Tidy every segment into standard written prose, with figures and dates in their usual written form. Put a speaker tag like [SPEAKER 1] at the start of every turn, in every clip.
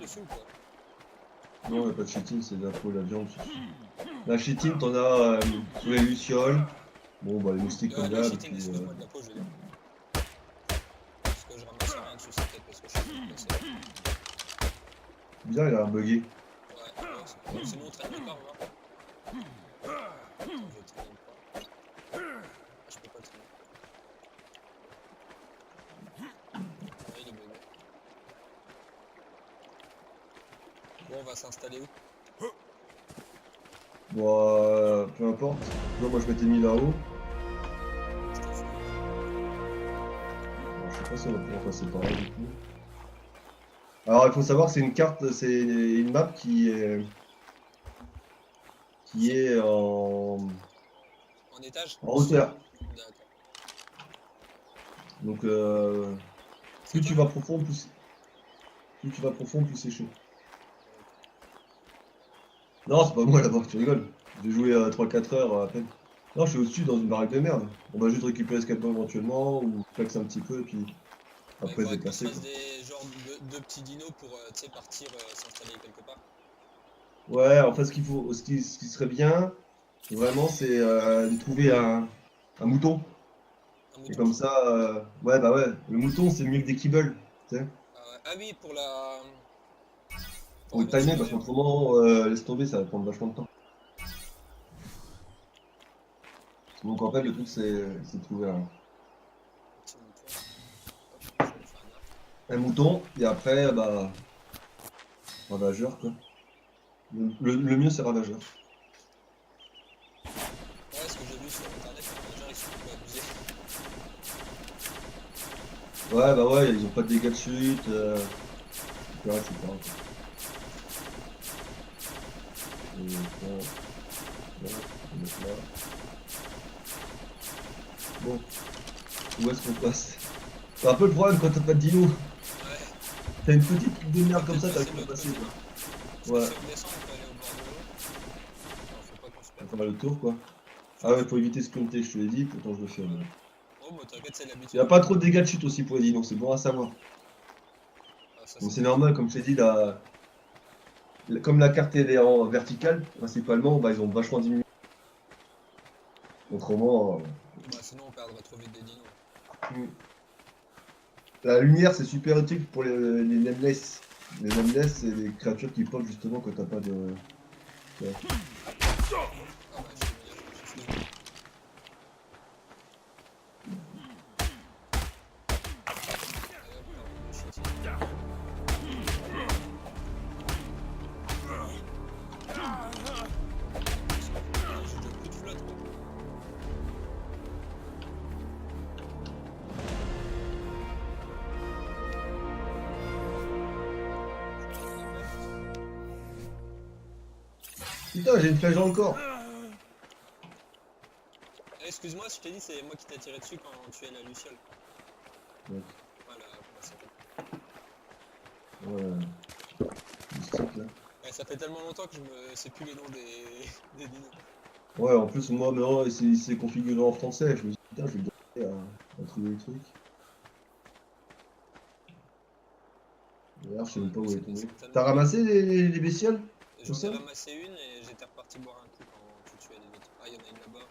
[SPEAKER 1] dessus ou quoi?
[SPEAKER 2] Non, il n'y a pas de cheating, c'est la peau et la viande. La cheating, t'en as sur les lucioles. Bon, bah les moustiques comme
[SPEAKER 1] Le
[SPEAKER 2] d'hab.
[SPEAKER 1] cheating, excuse-moi, de la peau, je veux dire. Parce que je ramassais rien dessus, c'est peut-être parce que je suis mal placé.
[SPEAKER 2] Bizarre, il a l'air bugué.
[SPEAKER 1] Ouais, ouais, c'est... Sinon, on traîne le corps, voir. Attends, je vais traîner le corps. Ah, je peux pas le traîner. Ouais, il est bugué. Bon, on va s'installer où?
[SPEAKER 2] Bon, peu importe. Non, moi je m'étais mis là-haut.
[SPEAKER 1] Je te fous.
[SPEAKER 2] Alors, je sais pas si on va pouvoir passer par là du coup. Alors il faut savoir que c'est une carte, c'est une map qui est
[SPEAKER 1] En étage?
[SPEAKER 2] en hauteur.
[SPEAKER 1] D'accord.
[SPEAKER 2] Donc
[SPEAKER 1] C'est
[SPEAKER 2] plus
[SPEAKER 1] toi?
[SPEAKER 2] tu vas profond, plus c'est chaud. Non, c'est pas moi là-bas, tu rigoles. J'ai joué 3-4 heures à peine. Non, je suis au-dessus dans une baraque de merde. On va juste récupérer ce qu'il y a dedans éventuellement, ou flex un petit peu, et puis
[SPEAKER 1] Bah, il
[SPEAKER 2] après se
[SPEAKER 1] faudrait qu'on se
[SPEAKER 2] déplacer
[SPEAKER 1] fasse
[SPEAKER 2] quoi.
[SPEAKER 1] des genres de petits dinos pour, tu sais, partir s'installer quelque part.
[SPEAKER 2] Ouais, en fait, ce qui serait bien, vraiment, c'est de trouver un mouton.
[SPEAKER 1] Un
[SPEAKER 2] Et
[SPEAKER 1] mouton?
[SPEAKER 2] comme ça, ouais, bah ouais, le mouton c'est mieux que des kibbles, tu sais,
[SPEAKER 1] Ah, ouais. Ah oui, pour la... Pour
[SPEAKER 2] pour le
[SPEAKER 1] avoir des
[SPEAKER 2] timer, parce
[SPEAKER 1] nourrures.
[SPEAKER 2] qu'autrement, laisse tomber, ça va prendre vachement de temps. Donc en fait, le truc, c'est de trouver
[SPEAKER 1] Un petit mouton. Hop, ça nous fait un arc.
[SPEAKER 2] un mouton, et après, bah, ravageur, quoi. Le mieux, c'est ravageur.
[SPEAKER 1] Ouais, ce que j'ai vu sur internet, les ravageurs, ils sont un peu abusés.
[SPEAKER 2] Ouais, bah ouais, ils ont pas de dégâts de chute, etc., etc., quoi. Et bon, là, on va mettre là. Bon, où est-ce qu'on passe? C'est un peu le problème quand t'as pas de dino.
[SPEAKER 1] Ouais.
[SPEAKER 2] T'as une petite truc de
[SPEAKER 1] On va
[SPEAKER 2] merde comme
[SPEAKER 1] peut-être
[SPEAKER 2] ça,
[SPEAKER 1] passer
[SPEAKER 2] t'arrives
[SPEAKER 1] de
[SPEAKER 2] pas à
[SPEAKER 1] l'autre
[SPEAKER 2] passer,
[SPEAKER 1] côté.
[SPEAKER 2] quoi.
[SPEAKER 1] Parce que
[SPEAKER 2] Ouais,
[SPEAKER 1] si on descend, on peut aller au bord de l'eau. Alors, faut pas qu'on se
[SPEAKER 2] on
[SPEAKER 1] perde.
[SPEAKER 2] va faire le tour, quoi.
[SPEAKER 1] Je
[SPEAKER 2] Ah
[SPEAKER 1] te
[SPEAKER 2] ouais,
[SPEAKER 1] fous.
[SPEAKER 2] faut éviter sprinter, je te l'ai dit, pourtant je le fais.
[SPEAKER 1] Voilà.
[SPEAKER 2] Mais...
[SPEAKER 1] Oh, bah t'inquiète, c'est
[SPEAKER 2] Il n'y
[SPEAKER 1] l'habitude.
[SPEAKER 2] a pas trop de dégâts de chute aussi pour les dinos, c'est bon à savoir.
[SPEAKER 1] Ah, ça,
[SPEAKER 2] Bon,
[SPEAKER 1] c'est
[SPEAKER 2] c'est
[SPEAKER 1] top.
[SPEAKER 2] normal, comme je t'ai dit, comme la carte elle est en verticale, principalement, bah, ils ont vachement diminué. Autrement,
[SPEAKER 1] Bah, sinon, on perdrait trop vite des dinos.
[SPEAKER 2] la lumière c'est super utile pour les nameless. Les nameless, c'est des créatures qui pop justement quand t'as pas de. Ouais.
[SPEAKER 1] Ah, bah, je t'ai mis à gauche, excuse-moi. Allez, hop, là, on met le shit. Ah, j'ai déjà plus de flotte, quoi.
[SPEAKER 2] Putain, j'ai une flèche dans le corps.
[SPEAKER 1] Eh, excuse-moi, je t'ai dit, c'est moi qui t'ai tiré dessus quand tu es la Luciole.
[SPEAKER 2] Ouais.
[SPEAKER 1] Voilà, comment ça s'appelle.
[SPEAKER 2] Ouais. Le stick, là.
[SPEAKER 1] Ouais, ça fait tellement longtemps que je me sais plus les noms des dinos.
[SPEAKER 2] Ouais, en plus, moi, maintenant, c'est configuré en français. Je me dis, putain, je vais galérer à trouver le truc. D'ailleurs, je
[SPEAKER 1] Ah
[SPEAKER 2] sais
[SPEAKER 1] ouais,
[SPEAKER 2] même pas
[SPEAKER 1] lui,
[SPEAKER 2] où elle
[SPEAKER 1] ça
[SPEAKER 2] est tombée.
[SPEAKER 1] descend
[SPEAKER 2] T'as
[SPEAKER 1] tellement bien.
[SPEAKER 2] ramassé les bestioles au
[SPEAKER 1] J'en ai
[SPEAKER 2] sol?
[SPEAKER 1] ramassé une et j'étais reparti boire un coup quand tu tuais les autres. Ah, il y en a une là-bas.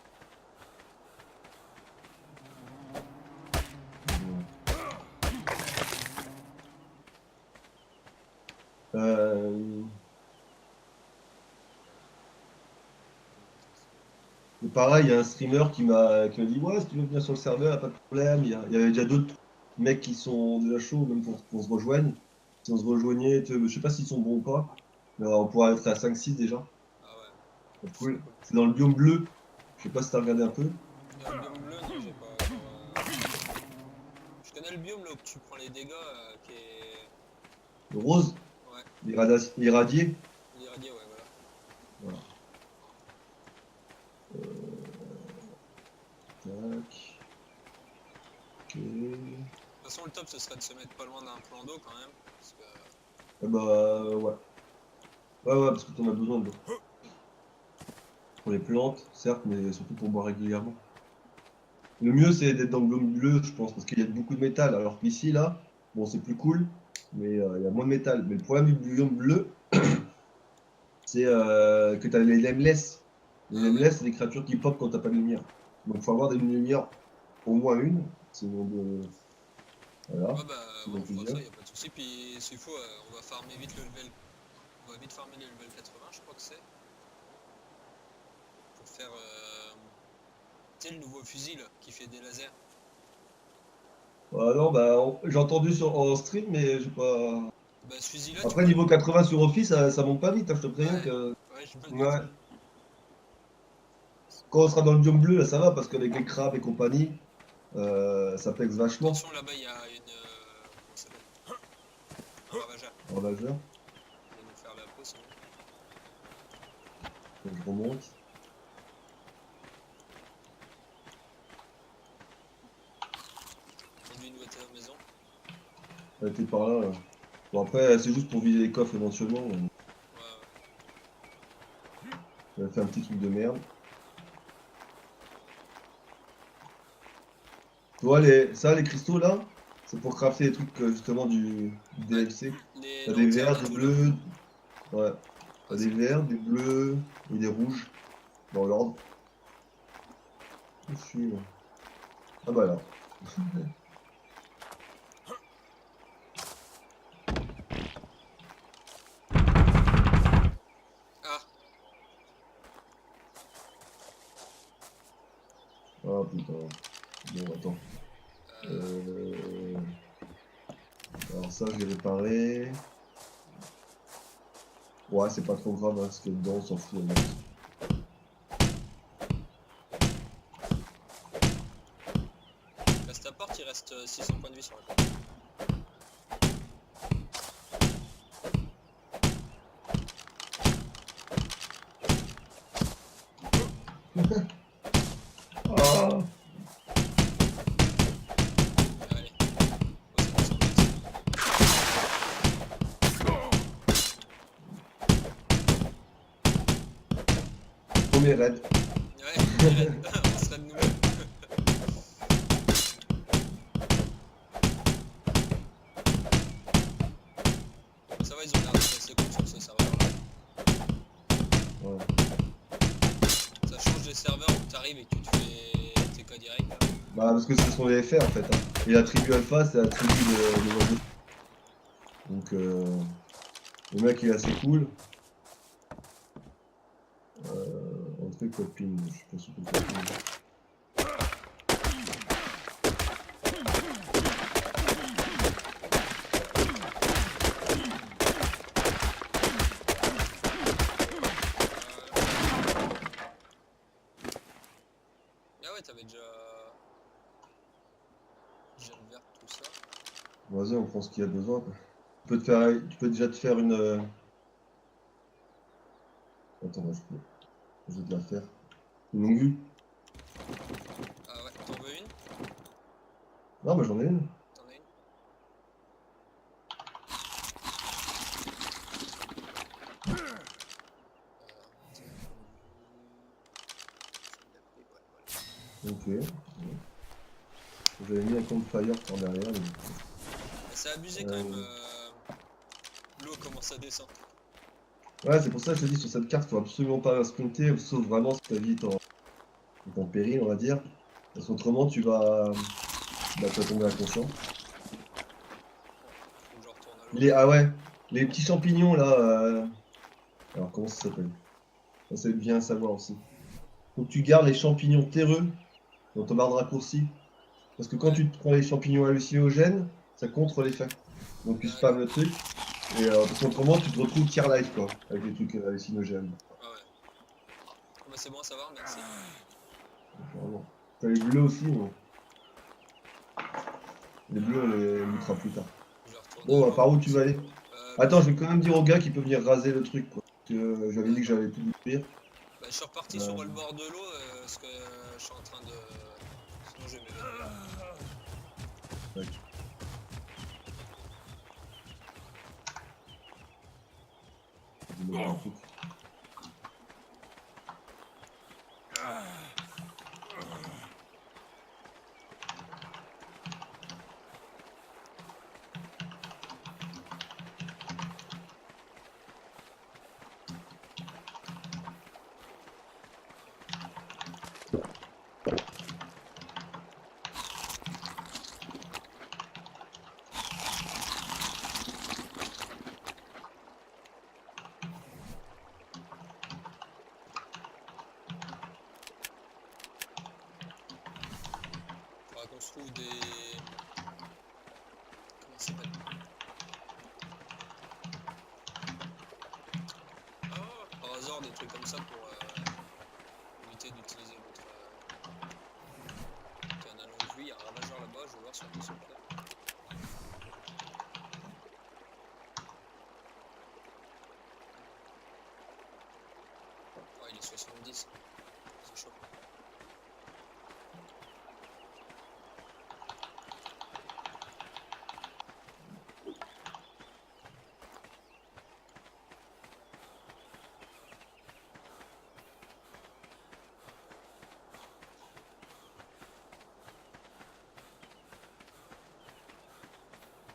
[SPEAKER 2] Euh, et pareil, il y a un streamer qui m'a dit ouais, si tu veux venir sur le serveur, y a pas de problème. Il y avait déjà d'autres mecs qui sont déjà chauds, même pour se rejoindre. Si on se rejoignait, je sais pas s'ils sont bons ou pas, mais on pourrait être à 5-6 déjà.
[SPEAKER 1] Ah ouais,
[SPEAKER 2] C'est
[SPEAKER 1] ce serait
[SPEAKER 2] cool.
[SPEAKER 1] cool.
[SPEAKER 2] C'est dans le biome bleu. Je sais pas si t'as regardé un peu.
[SPEAKER 1] Dans le biome bleu, non, j'ai pas encore. Je connais le biome là où tu prends les dégâts qui est.
[SPEAKER 2] Le rose,
[SPEAKER 1] Ouais,
[SPEAKER 2] irradié.
[SPEAKER 1] l'irradié, ouais, voilà.
[SPEAKER 2] Voilà. Tac. Ok.
[SPEAKER 1] De toute façon, le top ce serait de se mettre pas loin d'un plan d'eau quand même. Parce que.
[SPEAKER 2] Ah bah ouais. Ouais, ouais, parce que t'en as besoin de l'eau. Pour les plantes, certes, mais surtout pour boire régulièrement. Le mieux, c'est d'être dans le biome bleu, je pense, parce qu'il y a beaucoup de métal. Alors qu'ici, là, bon, c'est plus cool. mais il y a moins de métal. Mais le problème du biome bleu, c'est que tu as les nameless. Les
[SPEAKER 1] Ah ouais.
[SPEAKER 2] nameless, c'est des créatures qui pop quand t'as pas de lumière. Donc faut avoir une lumière, au moins une, sinon de. Voilà,
[SPEAKER 1] Ouais, bah, ouais,
[SPEAKER 2] sinon
[SPEAKER 1] on fera
[SPEAKER 2] plusieurs.
[SPEAKER 1] ça, y a pas de souci. Puis, s'il faut, on va farmer vite le level. On va vite farmer le level 80, je crois que c'est. Pour faire. Tu sais, le nouveau fusil là, qui fait des lasers.
[SPEAKER 2] Ah non, bah j'ai entendu en stream, mais j'ai pas.
[SPEAKER 1] Bah, ce fusil là, tu
[SPEAKER 2] Après,
[SPEAKER 1] peux.
[SPEAKER 2] niveau 80 sur Office, ça monte pas vite, hein, je te préviens
[SPEAKER 1] Ouais,
[SPEAKER 2] que.
[SPEAKER 1] ouais, je me doute.
[SPEAKER 2] Ouais. Quand on sera dans le biome bleu, là, ça va, parce qu'avec les crabes et compagnie, ça pèse vachement.
[SPEAKER 1] Attention, là-bas, il y a une. Comment ça s'appelle? Un ravageur.
[SPEAKER 2] En laveur,
[SPEAKER 1] Il va nous faire la peau sinon.
[SPEAKER 2] donc je remonte.
[SPEAKER 1] Conduis une voiture à la maison.
[SPEAKER 2] Elle était par là, là. Bon, après, c'est juste pour vider les coffres éventuellement.
[SPEAKER 1] Ouais, ouais.
[SPEAKER 2] Elle a fait un petit truc de merde. Tu vois, les cristaux là, c'est pour crafter les trucs justement du
[SPEAKER 1] Ouais,
[SPEAKER 2] DLC.
[SPEAKER 1] les
[SPEAKER 2] T'as des
[SPEAKER 1] lanternes
[SPEAKER 2] verts,
[SPEAKER 1] et
[SPEAKER 2] des
[SPEAKER 1] tout là.
[SPEAKER 2] bleus, ouais. T'as
[SPEAKER 1] Ouais,
[SPEAKER 2] des
[SPEAKER 1] c'est bon.
[SPEAKER 2] verts, des bleus et des rouges dans l'ordre. Je suis. Ah bah là.
[SPEAKER 1] Ah,
[SPEAKER 2] Ah putain. Bon, attends.
[SPEAKER 1] euh,
[SPEAKER 2] Euh... Alors ça, je l'ai réparé. Ouais, c'est pas trop grave, hein, ce qu'il y a dedans, on s'en fout. Hein.
[SPEAKER 1] reste ta porte, il reste 600 points de vie sur la porte.
[SPEAKER 2] Ah,
[SPEAKER 1] Allez, oh, c'est bon, c'est bon, c'est bon.
[SPEAKER 2] premier raid.
[SPEAKER 1] Ouais, premier raid. On serait de nous-mêmes. Ça va, ils ont l'air d'être assez cool sur ce serveur là.
[SPEAKER 2] Ouais.
[SPEAKER 1] Ça change des serveurs où t'arrives et que tu te fais tes cas direct là.
[SPEAKER 2] Bah, parce que ce sont les FR en fait. Hein. Et la tribu alpha, c'est la tribu de l'oiseau. Donc, le mec il est assez cool. Entrée copine, je sais pas si c'est copine.
[SPEAKER 1] Ah ouais, t'avais déjà. Gel vert, tout ça.
[SPEAKER 2] Vas-y, on prend ce qu'il y a besoin. Quoi. Tu peux déjà te faire une. Attends, moi, je vais te la faire. Une longue vue.
[SPEAKER 1] Ah ouais, t'en veux une?
[SPEAKER 2] Non, bah j'en ai une.
[SPEAKER 1] T'en as une? Tiens, je vais l'appeler, ouais, voilà.
[SPEAKER 2] Ok. J'avais mis un campfire par derrière. Mais...
[SPEAKER 1] C'est abusé quand même, l'eau commence à descendre.
[SPEAKER 2] Ouais, c'est pour ça que je te dis sur cette carte, faut absolument pas sprinter, sauf vraiment si ta vie est en péril, on va dire. Parce qu'autrement, tu vas tomber inconscient.
[SPEAKER 1] Faut que je retourne à l'eau.
[SPEAKER 2] Ah ouais, les petits champignons là. Alors, comment ça s'appelle? Ça, c'est bien à savoir aussi. Faut que tu gardes les champignons terreux dans ton barre de raccourci. Parce que quand
[SPEAKER 1] Ouais,
[SPEAKER 2] tu te prends les champignons hallucinogènes, ça contre l'effet. Donc tu spams
[SPEAKER 1] d'accord.
[SPEAKER 2] le truc. Et parce qu'autrement, tu te retrouves tier life quoi, avec les trucs hallucinogènes.
[SPEAKER 1] Ah ouais. Ah bah c'est bon à savoir, merci.
[SPEAKER 2] Vraiment. T'as les bleus aussi, mais les bleus, on les lootera plus tard.
[SPEAKER 1] Je vais retourner à
[SPEAKER 2] Bon,
[SPEAKER 1] l'eau.
[SPEAKER 2] par où tu vas aller?
[SPEAKER 1] Bah,
[SPEAKER 2] Attends, je vais quand même dire au gars qu'il peut venir raser le truc, quoi. Parce que j'avais dit que
[SPEAKER 1] d'accord.
[SPEAKER 2] j'allais tout détruire.
[SPEAKER 1] Bah, je suis reparti sur le bord de l'eau parce que je suis en train de. Sinon, je vais m'évanouir.
[SPEAKER 2] Ouais. Je vais mettre un truc.
[SPEAKER 1] qu'on se trouve des... Comment ça s'appelle? Ah, par hasard, des trucs comme ça pour éviter d'utiliser votre... Ok, en allant vu, il y a un ravageur là-bas, je vais voir si on peut se le faire. Oh, il est 70, c'est chaud.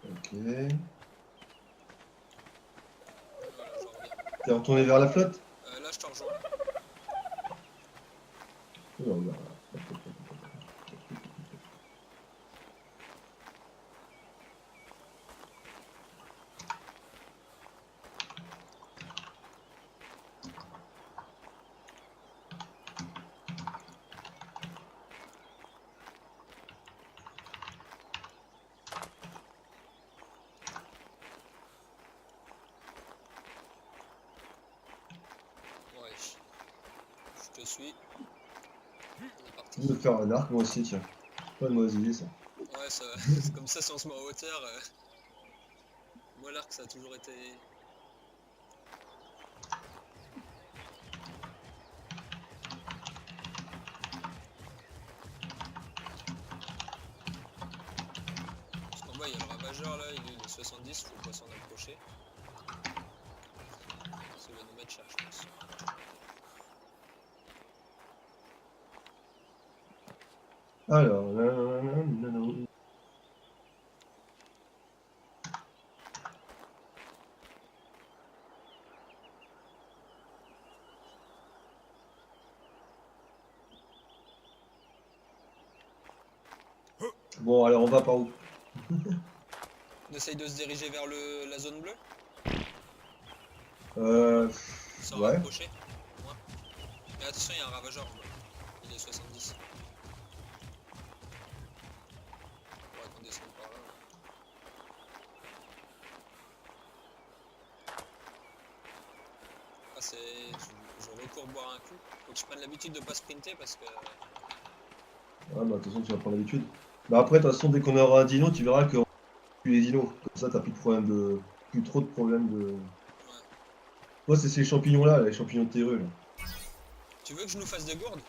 [SPEAKER 2] Ok.
[SPEAKER 1] Voilà, je reviens.
[SPEAKER 2] T'es retourné vers la flotte?
[SPEAKER 1] Là, je te rejoins.
[SPEAKER 2] Oh là là.
[SPEAKER 1] Ouais, je te suis. On est
[SPEAKER 2] Je
[SPEAKER 1] parti.
[SPEAKER 2] vais me faire un arc moi aussi, tiens. Pas de mauvaise idée ça.
[SPEAKER 1] Ouais, ça, comme ça, si on se met en hauteur, moi l'arc ça a toujours été... Parce qu'en bas il y a le ravageur là, il est 70, faut pas s'en approcher. Ça va nous mettre cher, je pense.
[SPEAKER 2] Alors, nanana. Bon, alors on va par où?
[SPEAKER 1] On essaye de se diriger vers la zone bleue,
[SPEAKER 2] Euh.
[SPEAKER 1] sans
[SPEAKER 2] Ouais.
[SPEAKER 1] rapprocher. Ouais. Mais attention, il y a un ravageur en bas. Il est 70. Faudrait qu'on descende par là. Ah, c'est... Je recours boire un coup. Faut que je prenne l'habitude de pas sprinter parce que...
[SPEAKER 2] Ah bah de toute façon tu vas prendre l'habitude. Bah après de toute façon dès qu'on aura un dino tu verras qu'on tue les dinos. Comme ça t'as plus de problème de. Plus trop de problèmes de.
[SPEAKER 1] Ouais.
[SPEAKER 2] Moi c'est ces champignons là, les champignons de terreux là.
[SPEAKER 1] Tu veux que je nous fasse des gourdes?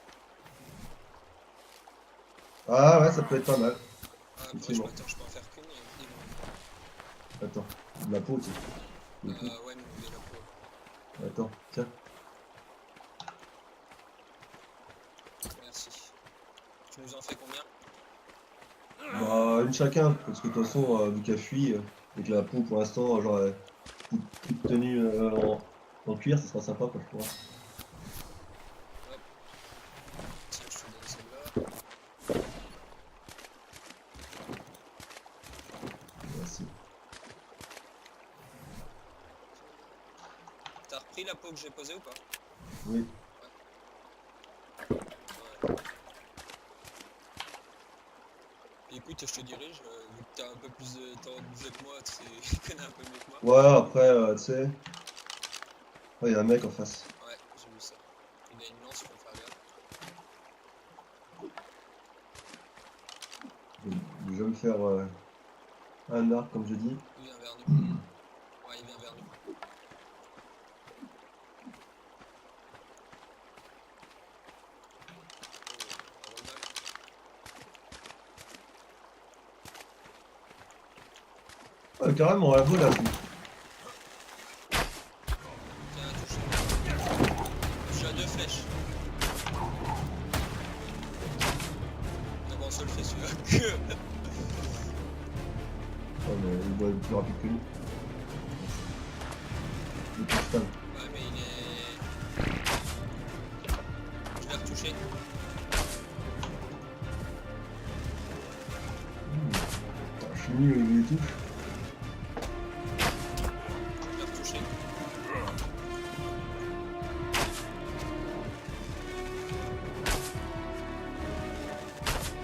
[SPEAKER 2] Ah ouais ça peut être pas mal.
[SPEAKER 1] Ah, après,
[SPEAKER 2] Effectivement.
[SPEAKER 1] je peux en faire qu'une.
[SPEAKER 2] Attends, de la peau tu sais. Du coup.
[SPEAKER 1] Ouais, mais de la peau.
[SPEAKER 2] Attends, tiens.
[SPEAKER 1] Merci. Tu nous en fais combien?
[SPEAKER 2] Bah une chacun, parce que de toute façon vu qu'elle fuit, et que la peau pour l'instant genre plus de tenue en cuir, ça sera sympa quoi je crois.
[SPEAKER 1] Tiens, je te donne celle-là.
[SPEAKER 2] Merci.
[SPEAKER 1] T'as repris la peau que j'ai posée ou pas?
[SPEAKER 2] Oui.
[SPEAKER 1] Ouais. Et écoute, je te dirige, vu que t'as un peu plus de temps de jeu que moi, tu connais un peu mieux que moi.
[SPEAKER 2] Ouais après tu sais. Ouais y a un mec en face.
[SPEAKER 1] Ouais, j'ai vu ça. Il a une lance, faut faire gaffe.
[SPEAKER 2] Je vais me faire un arc comme je dis.
[SPEAKER 1] Il vient vers nous. Ouais, il vient vers nous.
[SPEAKER 2] Ouais, carrément, la peau là.
[SPEAKER 1] Tiens, touche. Je suis à 2 flèches. Mais bon, on se le fait celui-là.
[SPEAKER 2] Oh, mais il doit être plus rapide que nous. Le putain.
[SPEAKER 1] Ouais, mais il est... Je l'ai retouché.
[SPEAKER 2] Je suis nul au niveau des touches.
[SPEAKER 1] Je l'ai retouché.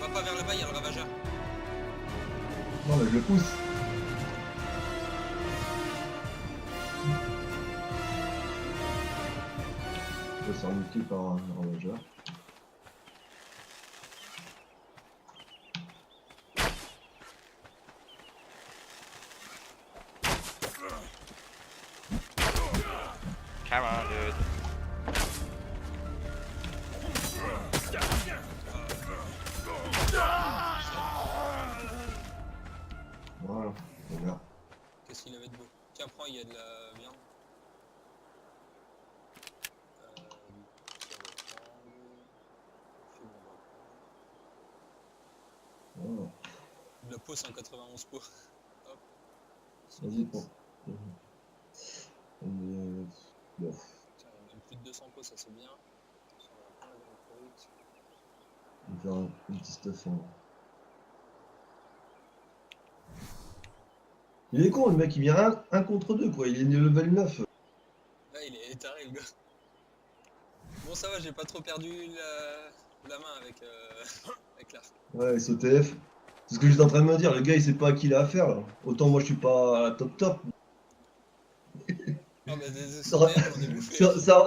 [SPEAKER 1] Va pas vers le bas, il y a le ravageur.
[SPEAKER 2] Non, mais je le pousse. Je vais se faire niquer par un ravageur.
[SPEAKER 3] Come on, dude.
[SPEAKER 2] Voilà, regarde.
[SPEAKER 1] Qu'est-ce qu'il avait de beau? Tiens, prends, il y a de la viande.
[SPEAKER 2] Voilà.
[SPEAKER 1] De la peau 191 peaux. Hop.
[SPEAKER 2] Vas-y, prends. Bon.
[SPEAKER 1] Tiens, il y a même plus de 200 peaux, ça c'est bien. Ça, on va prendre la viande pourrie.
[SPEAKER 2] On va faire un petit stuff. Il est con, le mec, il vient un contre deux, quoi. Il est level 9.
[SPEAKER 1] Là, il est taré, le gars. Bon, ça va, j'ai pas trop perdu la main avec, avec l'arc.
[SPEAKER 2] Ouais, SOTF. C'est ce que j'étais en train de me dire. Le gars, il sait pas à qui il a affaire, là. Autant moi, je suis pas top.
[SPEAKER 1] Ah, bah, des
[SPEAKER 2] Ça aurait,
[SPEAKER 1] SOTF, j'en ai bouffé.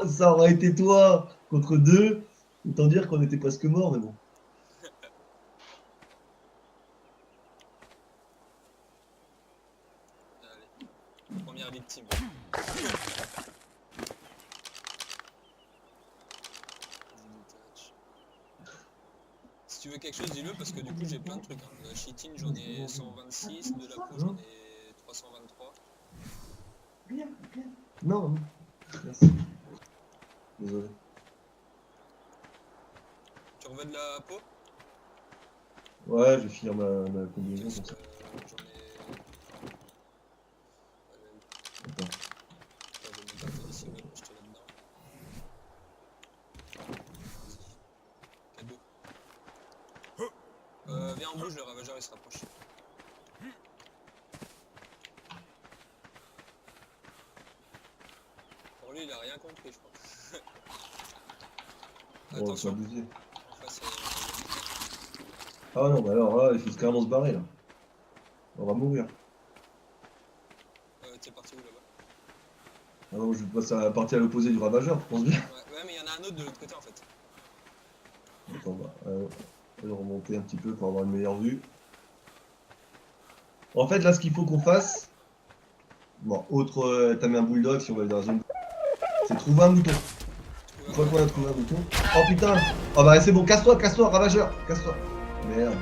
[SPEAKER 2] ça aurait été toi contre deux. Autant dire qu'on était presque mort, mais bon.
[SPEAKER 1] Allez, première victime. Si tu veux quelque chose, dis-le parce que du coup j'ai plein de trucs. Hein. De la chitine, j'en ai 126, de la peau, j'en ai 323.
[SPEAKER 2] Non, non. Merci. Désolé.
[SPEAKER 1] Tu en veux de la peau?
[SPEAKER 2] Ouais, je vais finir ma combinaison
[SPEAKER 1] Qu'est-ce
[SPEAKER 2] comme ça.
[SPEAKER 1] que j'en ai.
[SPEAKER 2] Attends.
[SPEAKER 1] Je vais mettre un peu d'ici, ouais, je te là-dedans. Cadeau. Viens en bouge, le ravageur il se rapproche. Pour lui, il a rien compris, je crois.
[SPEAKER 2] Bon, c'est
[SPEAKER 1] Attention,
[SPEAKER 2] abusé.
[SPEAKER 1] en face,
[SPEAKER 2] Ah non, bah alors là, il faut carrément se barrer, là. On va mourir.
[SPEAKER 1] t'es parti où là-bas?
[SPEAKER 2] Ah non, je vais passer à la partie à l'opposé du ravageur, je pense bien.
[SPEAKER 1] Ouais, mais il y en a un autre de l'autre côté en fait.
[SPEAKER 2] Attends, on va remonter un petit peu pour avoir une meilleure vue. En fait, là, ce qu'il faut qu'on fasse... Bon, t'as mis un bulldog si on va aller dans la zone... C'est trouver un mouton. Une fois qu'on a trouvé un mouton... Oh putain. Oh bah c'est bon, casse-toi, ravageur. Casse-toi. Merde.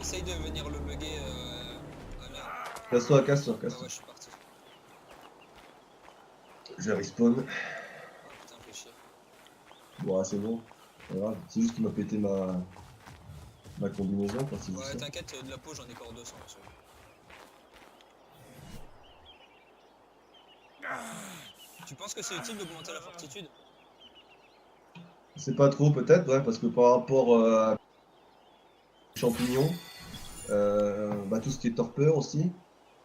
[SPEAKER 1] Essaye de venir le bugger à là.
[SPEAKER 2] Casse-toi.
[SPEAKER 1] Ah ouais, je suis parti.
[SPEAKER 2] Je respawn.
[SPEAKER 1] Ah putain, fais chier.
[SPEAKER 2] Bon, c'est bon. Pas grave. C'est juste qu'il m'a pété ma combinaison, quoi, c'est juste
[SPEAKER 1] Ouais,
[SPEAKER 2] ça.
[SPEAKER 1] t'inquiète, de la peau j'en ai encore 200 dessus. Tu penses que c'est utile d'augmenter la fortitude?
[SPEAKER 2] C'est pas trop, peut-être, ouais, parce que par rapport à champignons, bah, tout ce qui est torpeur aussi,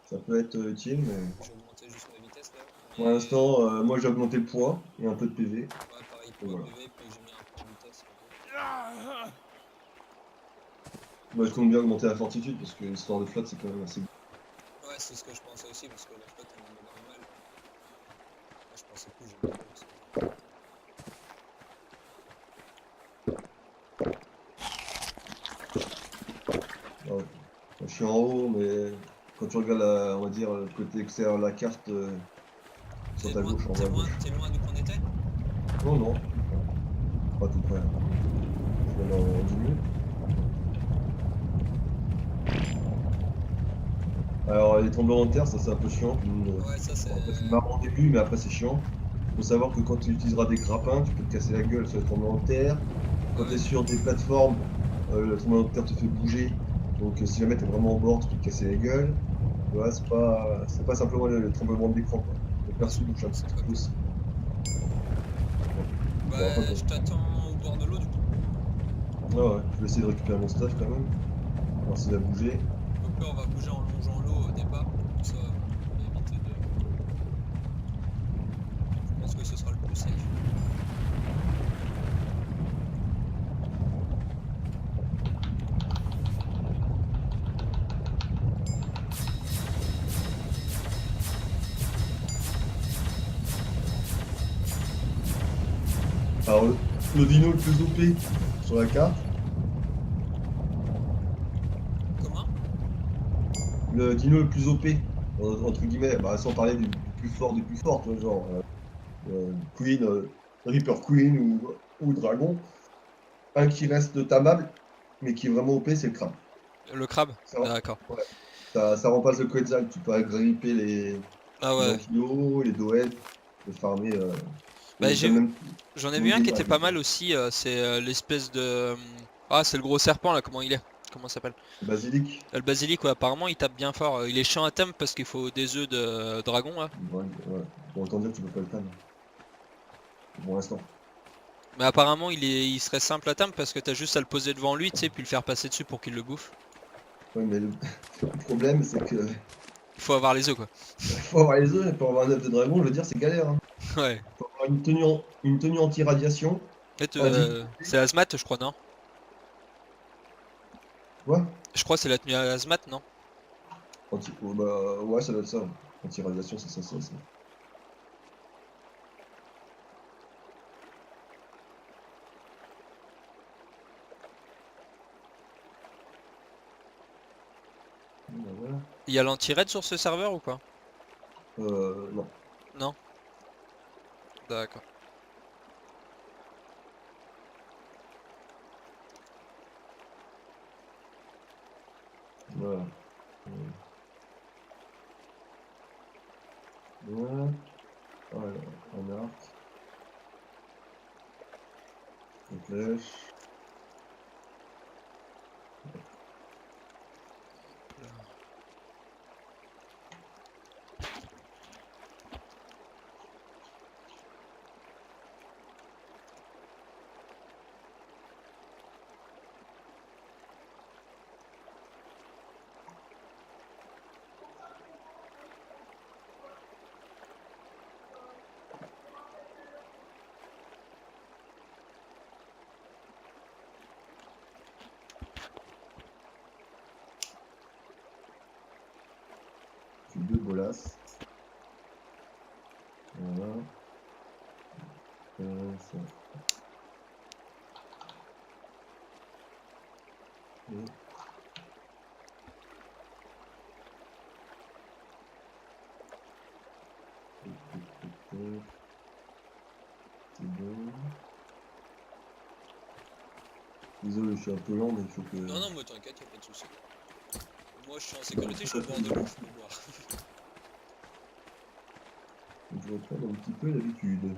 [SPEAKER 2] ça peut être utile, mais
[SPEAKER 1] Je vais augmenter juste ma vitesse là.
[SPEAKER 2] pour l'instant, moi j'ai augmenté le poids et un peu de PV.
[SPEAKER 1] Ouais, pareil, pour
[SPEAKER 2] Voilà.
[SPEAKER 1] PV, puis j'ai mis un peu de vitesse.
[SPEAKER 2] Moi je compte bien augmenter la fortitude parce que l'histoire de flotte c'est quand même assez.
[SPEAKER 1] Ouais, c'est ce que je pensais aussi, parce que la flotte elle me met mal. Moi, je pensais plus, j'ai mis un peu aussi.
[SPEAKER 2] Ouais. Moi, je suis en haut, mais quand tu regardes on va dire le côté extérieur de la carte sur ta gauche, en bas à gauche.
[SPEAKER 1] T'es loin d'où qu'on était?
[SPEAKER 2] Non, pas tout près. Je vais dans 10 minutes. Alors les tremblements de terre, ça c'est un peu chiant.
[SPEAKER 1] Ouais, ça c'est.
[SPEAKER 2] Bon, après, c'est marrant au début, mais après c'est chiant. Faut savoir que quand tu utiliseras des grappins, tu peux te casser la gueule sur les tremblements de terre. Quand tu es sur des plateformes, le tremblement de terre te fait bouger. Donc si jamais tu es vraiment au bord, tu peux te casser la gueule. Voilà, c'est pas simplement le tremblement de l'écran. Le perso bouge un petit peu aussi.
[SPEAKER 1] Bah, je t'attends au bord de l'eau du coup.
[SPEAKER 2] Ouais, je vais essayer de récupérer mon stuff quand même. Alors s'il a bougé.
[SPEAKER 1] Donc là, on va bouger en longeant l'eau au départ. Comme ça, on évite de. Je pense que ce sera le plus safe.
[SPEAKER 2] Alors, le dino le plus OP sur la carte,
[SPEAKER 1] Comment?
[SPEAKER 2] le dino le plus OP, entre guillemets, bah, sans parler du plus fort, tu vois, genre Queen, Reaper Queen ou Dragon. Un qui reste tamable, mais qui est vraiment OP, c'est le crabe.
[SPEAKER 1] Le crabe?
[SPEAKER 2] Ça,
[SPEAKER 1] D'accord.
[SPEAKER 2] ouais, ça remplace le Quetzal, tu peux agripper
[SPEAKER 1] Ah
[SPEAKER 2] les
[SPEAKER 1] ouais.
[SPEAKER 2] ankylos, les doeds, et farmer.
[SPEAKER 1] Bah
[SPEAKER 2] Et t'as même
[SPEAKER 1] j'en ai vu un
[SPEAKER 2] des
[SPEAKER 1] qui était pas
[SPEAKER 2] badges.
[SPEAKER 1] mal aussi, c'est l'espèce de... Ah, c'est le gros serpent là, comment il est? Comment ça s'appelle?
[SPEAKER 2] Basilic,
[SPEAKER 1] Le basilic, ouais, apparemment il tape bien fort. Il est chiant à thème parce qu'il faut des œufs de dragon là.
[SPEAKER 2] ouais. Bon, autant dire que tu peux pas le tam, pour l'instant.
[SPEAKER 1] Mais apparemment il serait simple à thème parce que t'as juste à le poser devant lui, tu sais, puis le faire passer dessus pour qu'il le bouffe.
[SPEAKER 2] Ouais, mais le, le problème, c'est que
[SPEAKER 1] Il faut avoir les œufs quoi.
[SPEAKER 2] faut avoir les œufs, et pour avoir un œuf de dragon, je veux dire, c'est galère. Hein.
[SPEAKER 1] Ouais.
[SPEAKER 2] Faut avoir une tenue anti-radiation,
[SPEAKER 1] Peut-être
[SPEAKER 2] un vide.
[SPEAKER 1] c'est Hazmat je crois, non?
[SPEAKER 2] Quoi?
[SPEAKER 1] Je crois que c'est la tenue Hazmat, non?
[SPEAKER 2] Oh, bah, ouais, ça doit être ça. Anti-radiation, c'est ça. Bon, bah, voilà.
[SPEAKER 1] Il y a l'anti-raid sur ce serveur ou pas?
[SPEAKER 2] Non.
[SPEAKER 1] Non? D'accord.
[SPEAKER 2] Voilà. Voilà. Voilà. Un arc. Une flèche. Puis deux bolasses. Voilà. Ça. Et... C'est bon. Désolé, je suis un peu lent, mais il faut que...
[SPEAKER 1] Non, non, moi t'inquiète, y'a pas de soucis. Moi je suis en sécurité, je suis au bord de l'eau, je peux boire.
[SPEAKER 2] Je reprends un petit peu l'habitude.